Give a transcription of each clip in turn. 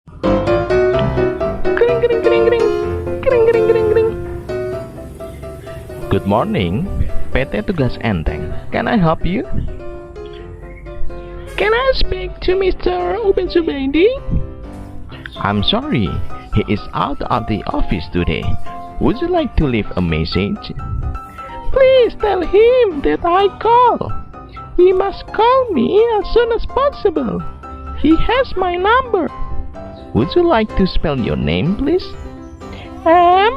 Kring kring kring kring. Kring kring kring kring. Good morning, PT Tugas Enteng. Can I help you? Can I speak to Mr. Ubed Zubaidi? I'm sorry, he is out of the office today. Would you like to leave a message? Please tell him that I call. He must call me as soon as possible. He has my number. Would you like to spell your name, please? M-A-N-T-A-N.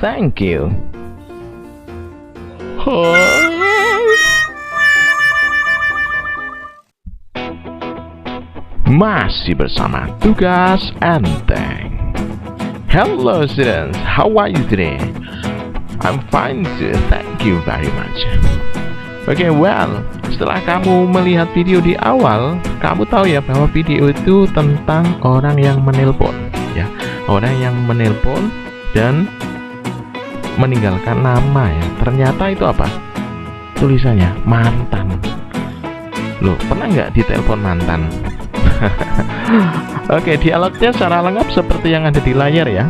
Thank you. Masih bersama Tugas Enteng. Hello students, how are you today? I'm fine too, thank you very much. Okay, well, setelah kamu melihat video di awal, kamu tahu ya bahwa video itu tentang orang yang menelpon, ya, orang yang menelpon dan meninggalkan nama ya. Ternyata itu apa? Tulisannya mantan. Loh, pernah nggak ditelepon mantan? Oke, dialognya secara lengkap seperti yang ada di layar ya.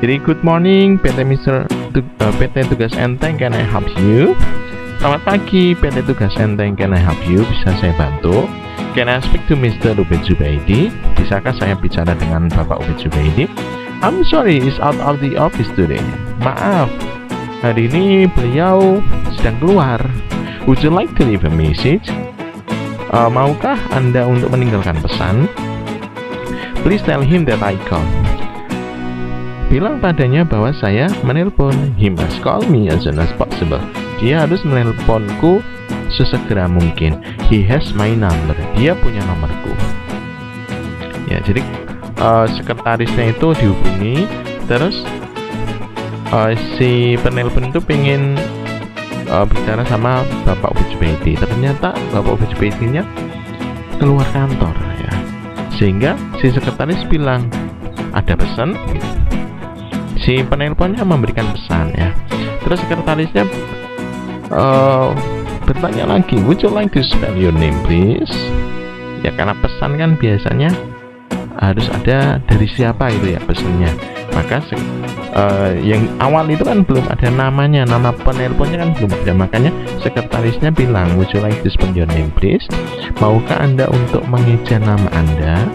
Jadi, good morning PT Tugas Enteng, can I help you? Selamat pagi PT Tugas Enteng, can I help you? Bisa saya bantu? Can I speak to Mr. Ubed Zubaidi? Bisakah saya bicara dengan Bapak Ubed Zubaidi? I'm sorry, he's out of the office today. Maaf, hari ini beliau sedang keluar. Would you like to leave a message? Maukah Anda untuk meninggalkan pesan? Please tell him that I call. Bilang padanya bahwa saya menelpon. He must call me as soon as possible. Dia harus menelponku sesegera mungkin. He has my number. Dia punya nomorku. Ya, jadi sekretarisnya itu dihubungi. Terus si penelpon itu pengen bicara sama Bapak Ubed Zubaidi. Ternyata Bapak Ubed Zubaidi-nya keluar kantor ya. Sehingga si sekretaris bilang, ada pesan? Si penelponnya memberikan pesan ya. Terus sekretarisnya bertanya lagi, would you like to spell your name please? Ya, karena pesan kan biasanya harus ada dari siapa itu ya pesannya. Maka yang awal itu kan belum ada namanya, nama penelponnya kan belum ada. Makanya sekretarisnya bilang, would you like to spell your name please? Maukah Anda untuk mengeja nama Anda?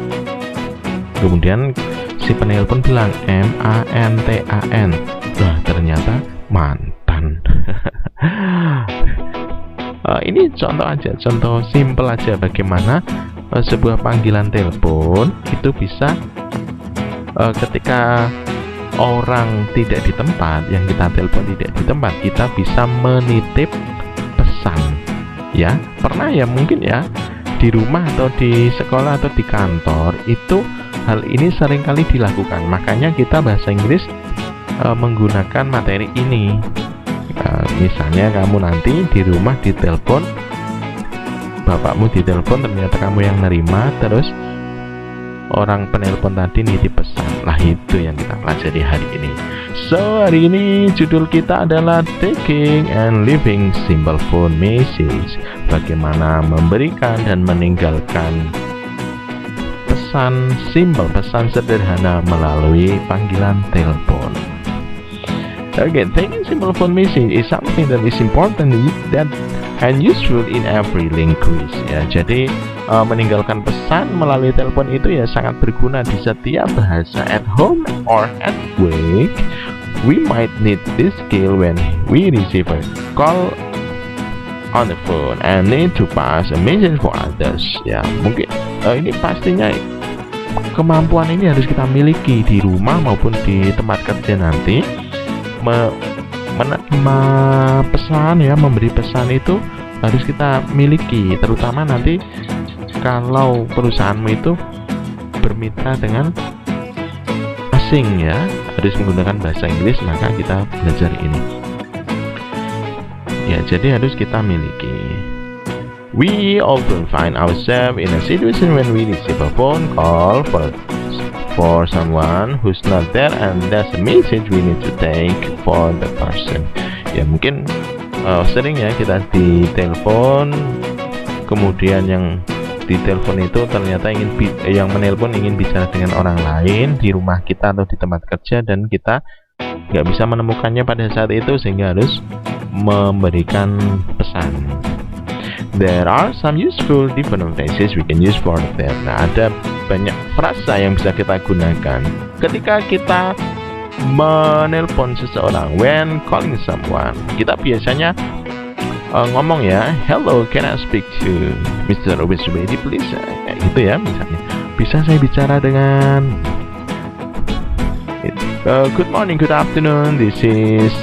Kemudian si penelpon bilang M-A-N-T-A-N. Wah, ternyata mantan. Ini contoh aja, contoh simple aja bagaimana sebuah panggilan telepon itu bisa ketika orang tidak di tempat, yang kita telepon tidak di tempat, kita bisa menitip pesan ya. Pernah ya mungkin ya di rumah atau di sekolah atau di kantor itu hal ini seringkali dilakukan. Makanya kita bahasa Inggris menggunakan materi ini. Misalnya kamu nanti di rumah ditelepon, bapakmu ditelepon, ternyata kamu yang nerima, terus orang penelpon tadi nitip pesan. Lah, itu yang kita pelajari hari ini. So, hari ini judul kita adalah Taking and Leaving Simple Phone Message. Bagaimana memberikan dan meninggalkan pesan simple, pesan sederhana melalui panggilan telepon. Okay, taking simple phone message is something that is important that and useful in every language. Ya, jadi meninggalkan pesan melalui telepon itu ya sangat berguna di setiap bahasa. At home or at work, we might need this skill when we receive a call on the phone and need to pass a message for others. Ya, mungkin ini pastinya kemampuan ini harus kita miliki di rumah maupun di tempat kerja nanti. Menerima pesan ya, memberi pesan itu harus kita miliki, terutama nanti kalau perusahaanmu itu bermitra dengan asing ya, harus menggunakan bahasa Inggris, maka kita belajar ini ya, jadi harus kita miliki. We often find ourselves in a situation when we receive a phone call for someone who's not there and that's a message we need to take for the person. Ya, mungkin sering ya kita ditelepon, kemudian yang ditelepon itu ternyata yang menelpon ingin bicara dengan orang lain di rumah kita atau di tempat kerja, dan kita nggak bisa menemukannya pada saat itu sehingga harus memberikan pesan. There are some useful different phrases we can use for that. Nah, ada banyak frasa yang bisa kita gunakan ketika kita menelpon seseorang. When calling someone, kita biasanya ngomong ya, hello, can I speak to Mr. Ubed Jubaidi please? Kayak gitu ya, misalnya. Bisa saya bicara dengan good morning, good afternoon, this is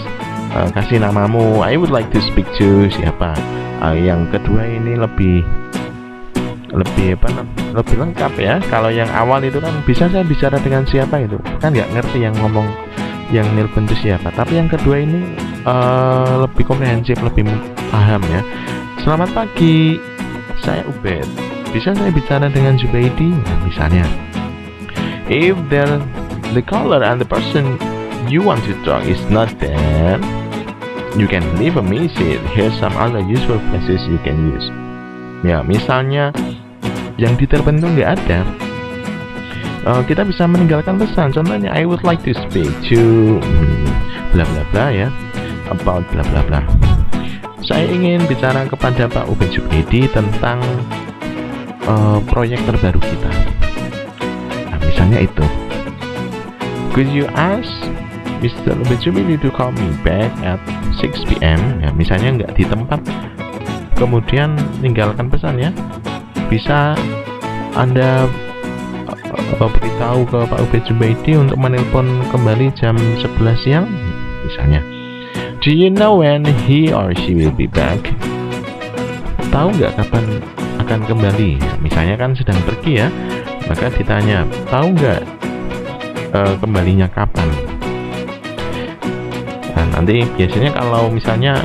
kasih namamu, I would like to speak to siapa. Yang kedua ini lebih lengkap ya. Kalau yang awal itu kan bisa saya bicara dengan siapa, itu kan nggak ngerti yang ngomong, yang nelpon itu siapa. Tapi yang kedua ini lebih komprehensif, lebih paham ya. Selamat pagi, saya Ubed, bisa saya bicara dengan Jubaidi? Nah, misalnya, if the caller and the person you want to talk is not there, you can leave a message. Here's some other useful phrases you can use. Ya, misalnya yang ditelepon itu nggak ada, kita bisa meninggalkan pesan. Contohnya, I would like to speak to bla bla bla ya, about bla bla bla. Saya ingin bicara kepada Pak Ubed Jubaidi tentang proyek terbaru kita. Nah, misalnya itu. Could you ask Mr. Ubed Jubaidi to call me back at 6 PM? Ya, misalnya nggak di tempat, kemudian tinggalkan pesan ya. Bisa Anda beritahu ke Pak Ubed Jubaidi untuk menelpon kembali jam 11 siang misalnya. Do you know when he or she will be back? Tahu nggak kapan akan kembali? Misalnya kan sedang pergi ya, maka ditanya, tahu nggak kembalinya kapan? Nah, nanti biasanya kalau misalnya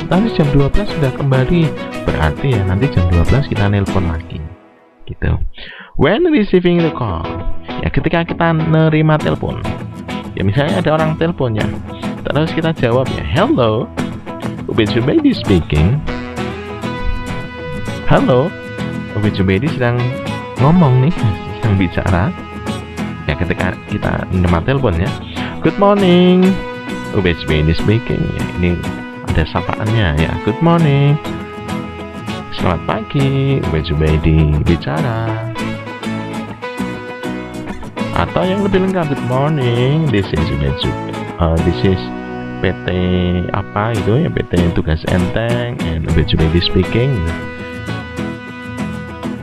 nanti jam 12 sudah kembali, berarti ya nanti jam 12 kita nelpon lagi gitu. When receiving the call, ya ketika kita nerima telepon, ya misalnya ada orang telepon ya, terus kita jawab ya, hello, Ubed Jubaidi speaking. Halo, Ubed Jubaidi sedang ngomong nih, sedang bicara. Ya ketika kita nerima telepon ya, good morning, Ubed Jubaidi speaking. Ya, ini ada sapaannya ya, good morning, selamat pagi, Ubed Jubaidi bicara. Atau yang lebih lengkap, good morning, this is Ubed Jubaidi, this is PT apa itu ya, PT Tugas Enteng, and Ubed Jubaidi speaking.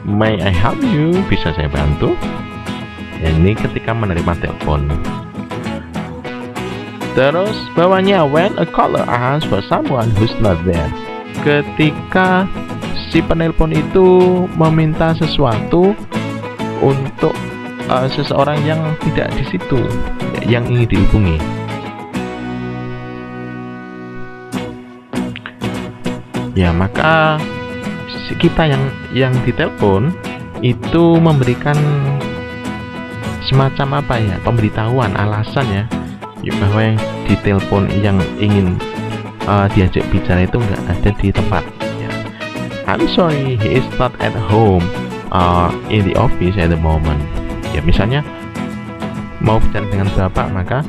May I help you? Bisa saya bantu? Ya, ini ketika menerima telepon. Terus bawahnya, when a caller asks for someone who's not there. Ketika si penelpon itu meminta sesuatu untuk seseorang yang tidak di situ, yang ingin dihubungi. Ya, maka kita yang ditelepon itu memberikan semacam apa ya, pemberitahuan, alasan ya, bahwa yang ditelepon yang ingin diajak bicara itu nggak ada di tempat ya. I'm sorry, he is not at home in the office at the moment. Ya, misalnya mau bicara dengan bapak, maka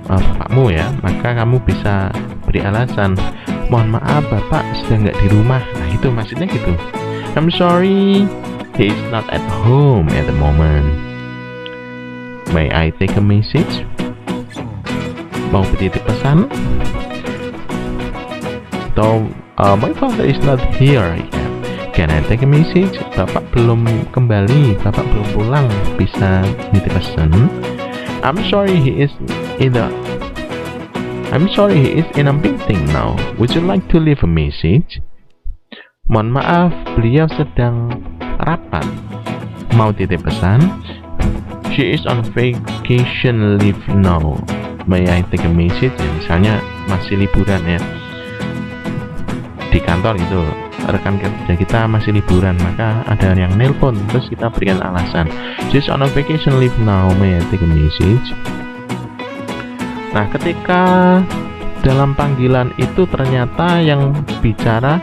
bapakmu ya, maka kamu bisa beri alasan, mohon maaf bapak sedang nggak di rumah. Nah, itu maksudnya gitu. I'm sorry, he is not at home at the moment. May I take a message? Mau bertitip pesan? Atau my father is not here yet. Can I take a message? Bapak belum kembali, bapak belum pulang, bisa nitip pesan? I'm sorry, he is in a meeting now. Would you like to leave a message? Mohon maaf, beliau sedang rapat. Mau titip pesan? She is on vacation leave now. May I take a message? Ya, misalnya masih liburan ya. Di kantor itu rekan kerja kita masih liburan, maka ada yang nelpon, terus kita berikan alasan. She is on a vacation leave now. May I take a message? Nah, ketika dalam panggilan itu ternyata yang bicara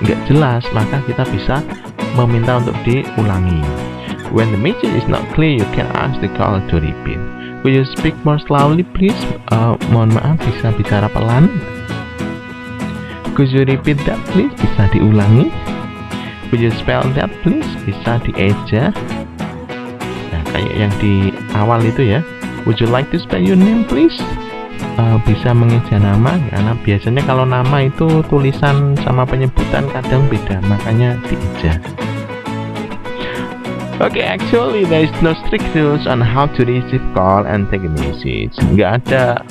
nggak jelas, maka kita bisa meminta untuk diulangi. When the message is not clear, you can ask the caller to repeat. Could you speak more slowly, please? Mohon maaf, bisa bicara pelan. Could you repeat that, please? Bisa diulangi. Could you spell that, please? Bisa dieja. Nah, kayak yang di awal itu ya. Would you like to spell your name, please? Bisa mengeja nama, karena biasanya kalau nama itu tulisan sama penyebutan kadang beda, makanya dieja. Okay, actually there is no strict rules on how to receive call and take a message. Nggak ada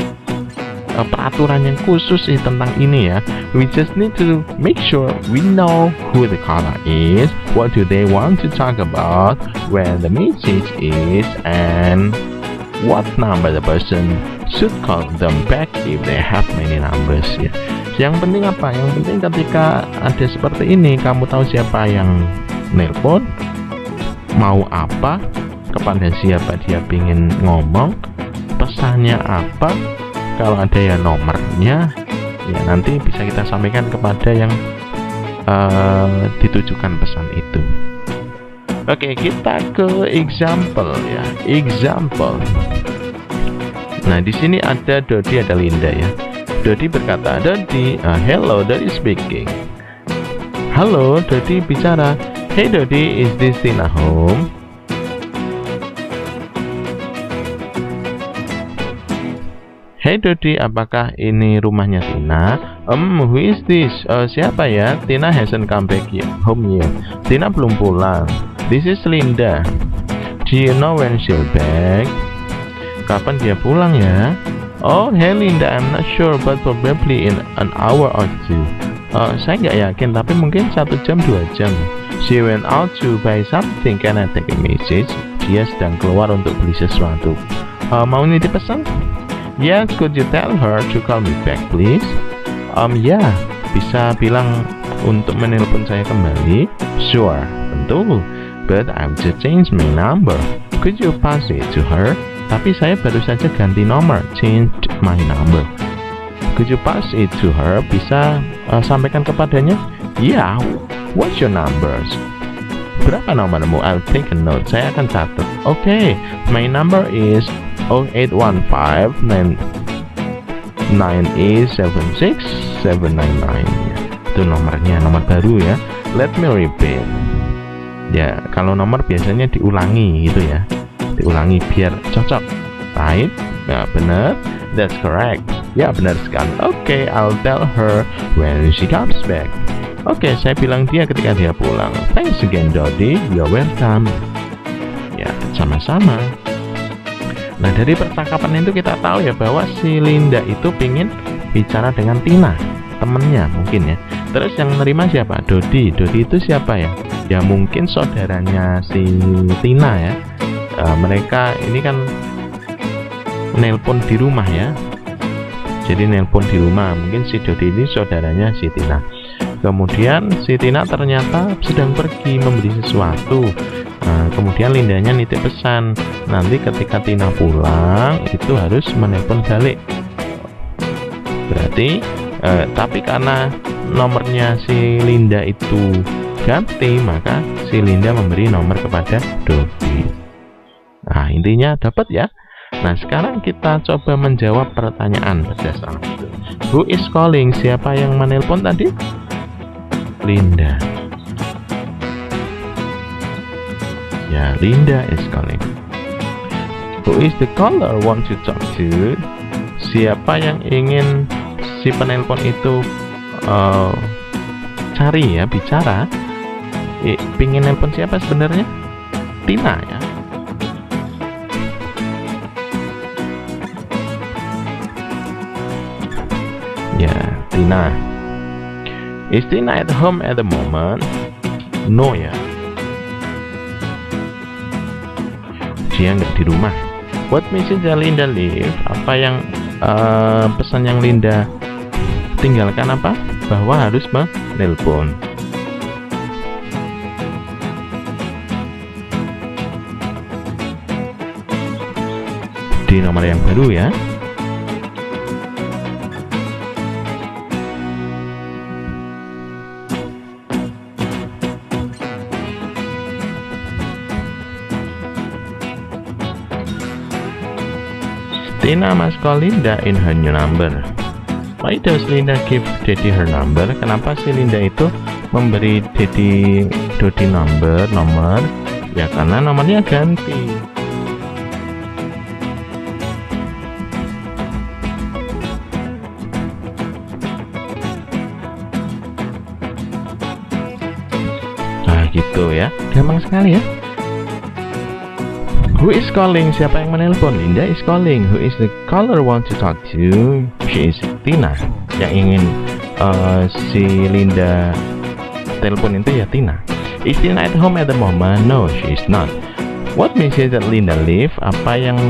peraturan yang khusus tentang ini ya. We just need to make sure we know who the caller is, what do they want to talk about, where the message is, and what number the person should call them back if they have many numbers ya. Yang penting apa? Yang penting ketika ada seperti ini, kamu tahu siapa yang nelpon, mau apa, kepada siapa dia ingin ngomong, pesannya apa. Kalau ada ya nomornya, ya nanti bisa kita sampaikan kepada yang ditujukan pesan itu. Oke, kita ke example ya. Example. Nah, di sini ada Dodi, ada Linda ya. Dodi berkata, Dodi, hello, Dodi speaking. Halo, Dodi bicara. Hey Dodi, is this Tina home? Hey Dodi, apakah ini rumahnya Tina? Who is this? Siapa ya? Tina hasn't come back home yet. Tina belum pulang. This is Linda. Do you know when she'll back? Kapan dia pulang ya? Oh, hey Linda, I'm not sure, but probably in an hour or two. Saya nggak yakin, tapi mungkin 1 jam 2 jam. She went out to buy something. Can I take a message? Dia sedang keluar untuk beli sesuatu. Mau nitip pesan? Yes, could you tell her to call me back, please? Ya, bisa bilang untuk menelpon saya kembali. Sure, tentu. But I've just changed my number. Could you pass it to her? Tapi saya baru saja ganti nomor, changed my number. Could you pass it to her? Bisa sampaikan kepadanya? Yeah, what's your numbers? Berapa nomormu? I'll take a note. Saya akan catat. Okay, my number is 081598767799. Itu nomornya, nomor baru ya. Let me repeat. Ya, kalau nomor biasanya diulangi gitu ya. Diulangi biar cocok. Right? Ya, benar. That's correct. Ya, benar sekali. Okay, I'll tell her when she comes back. Oke, saya bilang dia ketika dia pulang. Thanks again, Dodi. You're welcome. Ya, sama-sama. Nah, dari percakapan itu kita tahu ya bahwa si Linda itu pingin bicara dengan Tina, temennya mungkin ya. Terus yang menerima siapa? Dodi. Dodi itu siapa ya? Ya mungkin saudaranya si Tina ya. Mereka ini kan nelpon di rumah ya. Jadi nelpon di rumah. Mungkin si Dodi ini saudaranya si Tina. Kemudian si Tina ternyata sedang pergi membeli sesuatu. Kemudian Lindanya nitip pesan. Nanti ketika Tina pulang itu harus menelpon balik. Berarti tapi karena nomornya si Linda itu ganti, maka si Linda memberi nomor kepada Dodi. Nah, intinya dapat ya. Nah, sekarang kita coba menjawab pertanyaan berdasarkan itu. Who is calling? Siapa yang menelpon tadi? Linda. Ya, Linda is calling. Who is the caller want to talk to? Siapa yang ingin si penelpon itu cari ya, bicara? Pingin nelpon siapa sebenarnya? Tina ya. Ya, Tina. Is Tina at home at the moment? No ya. Dia nggak di rumah. What message Linda leave? Apa yang pesan yang Linda tinggalkan apa? Bahwa harus menelpon. Di nomor yang baru ya. Tina must call Linda in her new number. Why does Linda give Daddy her number? Kenapa si Linda itu memberi Dodi nomor? Ya karena nomornya ganti. Nah gitu ya, gampang sekali ya. Who is calling? Siapa yang menelpon? Linda is calling. Who is the caller want to talk to? She is Tina. Yang ingin si Linda telepon itu ya Tina. Is Tina at home at the moment? No, she is not. What message that Linda leave? Apa yang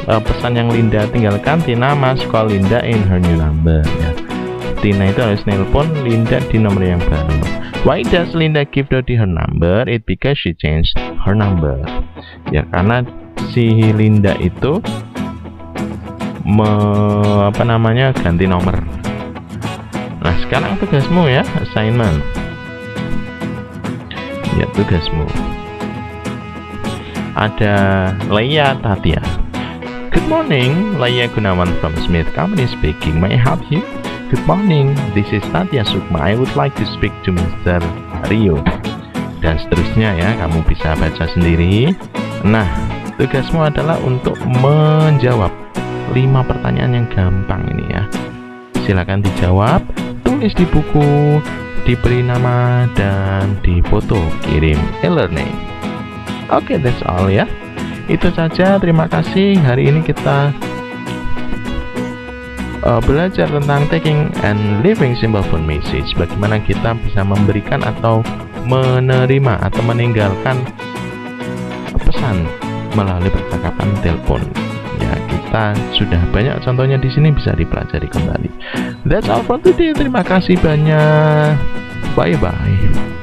pesan yang Linda tinggalkan? Tina must call Linda in her new number. Ya. Tina itu harus nelpon Linda di nomor yang baru. Why does Linda give Dodi her number? It because she changed her number. Ya karena si Linda itu ganti nomor. Nah sekarang tugasmu ya, assignment. Ya tugasmu. Ada Leia Tatia. Good morning, Leia Gunawan from Smith Company speaking. May I help you? Good morning, this is Tatia Sukma. I would like to speak to Mr. Rio. Dan seterusnya ya, kamu bisa baca sendiri. Nah, tugasmu adalah untuk menjawab 5 pertanyaan yang gampang ini ya. Silakan dijawab, tulis di buku, diberi nama, dan difoto, kirim e-learning. Oke, that's all ya. Itu saja, terima kasih. Hari ini kita belajar tentang taking and leaving simple phone message. Bagaimana kita bisa memberikan atau menerima atau meninggalkan pesan melalui percakapan telepon. Ya, kita sudah banyak contohnya di sini, bisa dipelajari kembali. That's all for today. Terima kasih banyak. Bye bye.